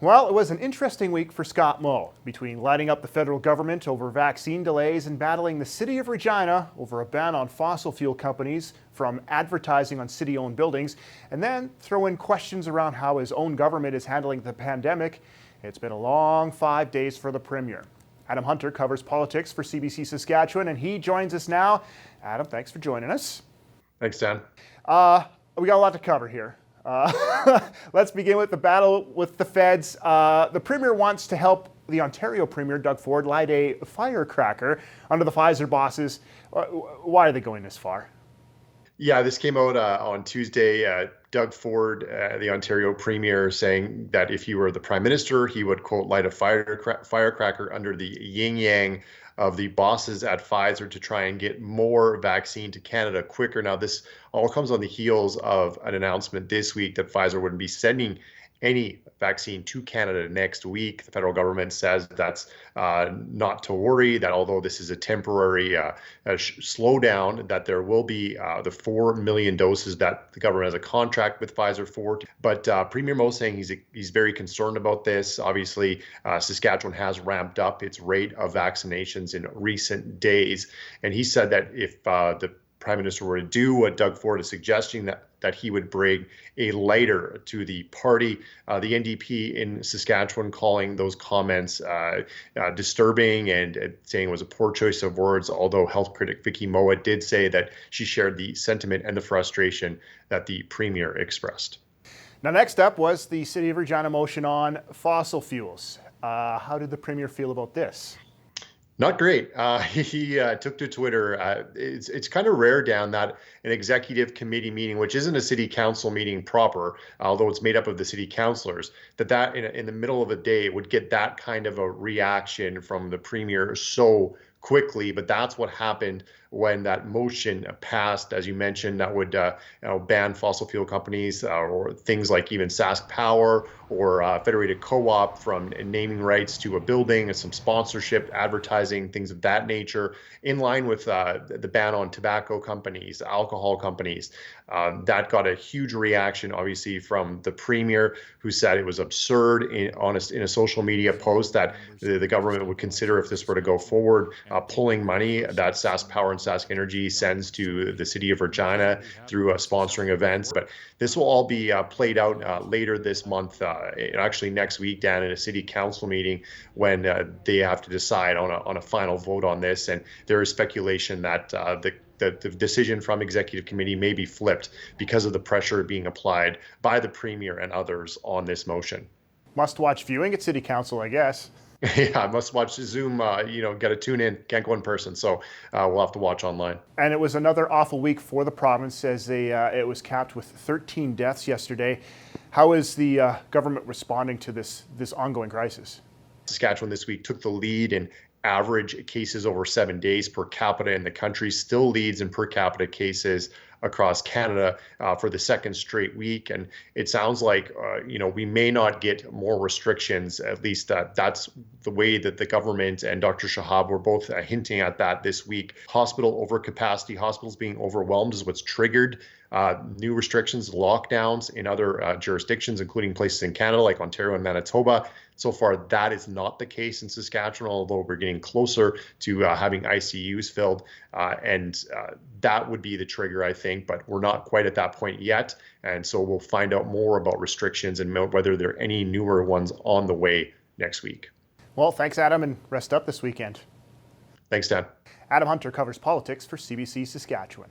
Well, it was an interesting week for Scott Moe, between lighting up the federal government over vaccine delays and battling the city of Regina over a ban on fossil fuel companies from advertising on city-owned buildings, and then throw in questions around how his own government is handling the pandemic. It's been a long 5 days for the Premier. Adam Hunter covers politics for CBC Saskatchewan, and he joins us now. Adam, thanks for joining us. Thanks, Dan. We got a lot to cover here. Let's begin with the battle with the feds. The Premier wants to help the Ontario Premier, Doug Ford, light a firecracker under the Pfizer bosses. Why are they going this far? Yeah, this came out on Tuesday. Doug Ford, the Ontario Premier, saying that if he were the Prime Minister, he would, quote, light a firecracker under the yin-yang of the bosses at Pfizer to try and get more vaccine to Canada quicker. Now, this all comes on the heels of an announcement this week that Pfizer wouldn't be sending any vaccine to Canada next week. The federal government says that's not to worry, that although this is a temporary slowdown, that there will be the 4 million doses that the government has a contract with Pfizer for. But Premier Moe saying he's very concerned about this. Obviously, Saskatchewan has ramped up its rate of vaccinations in recent days. And he said that if the Prime Minister were to do what Doug Ford is suggesting, that he would bring a lighter to the party. The NDP in Saskatchewan calling those comments disturbing and saying it was a poor choice of words, although health critic Vicky Moa did say that she shared the sentiment and the frustration that the Premier expressed. Now, next up was the City of Regina motion on fossil fuels. How did the Premier feel about this? Not great. He took to Twitter. It's kind of rare, Dan, that an executive committee meeting, which isn't a city council meeting proper, although it's made up of the city councilors, that in the middle of a day would get that kind of a reaction from the Premier so quickly. But that's what happened when that motion passed, as you mentioned, that would ban fossil fuel companies or things like even Sask Power or Federated Co-op from naming rights to a building and some sponsorship, advertising, things of that nature, in line with the ban on tobacco companies, alcohol companies. That got a huge reaction, obviously, from the Premier, who said it was absurd in a social media post that the government would consider, if this were to go forward, pulling money that Sask Power and Sask Energy sends to the city of Regina through sponsoring events. But this will all be played out later this month, actually next week, Dan, in a city council meeting when they have to decide on a final vote on this. And there is speculation that the decision from executive committee may be flipped because of the pressure being applied by the Premier and others on this motion. Must-watch viewing at City Council, I guess. Yeah, I must watch Zoom, got to tune in, can't go in person, so we'll have to watch online. And it was another awful week for the province as it was capped with 13 deaths yesterday. How is the government responding to this ongoing crisis? Saskatchewan this week took the lead in average cases over 7 days per capita in the country, still leads in per capita cases across Canada for the second straight week. And it sounds like, we may not get more restrictions. At least that's the way that the government and Dr. Shahab were both hinting at that this week. Hospital overcapacity, hospitals being overwhelmed is what's triggered new restrictions, lockdowns in other jurisdictions, including places in Canada like Ontario and Manitoba. So far, that is not the case in Saskatchewan, although we're getting closer to having ICUs filled. And that would be the trigger, I think, but we're not quite at that point yet. And so we'll find out more about restrictions and whether there are any newer ones on the way next week. Well, thanks, Adam, and rest up this weekend. Thanks, Dan. Adam Hunter covers politics for CBC Saskatchewan.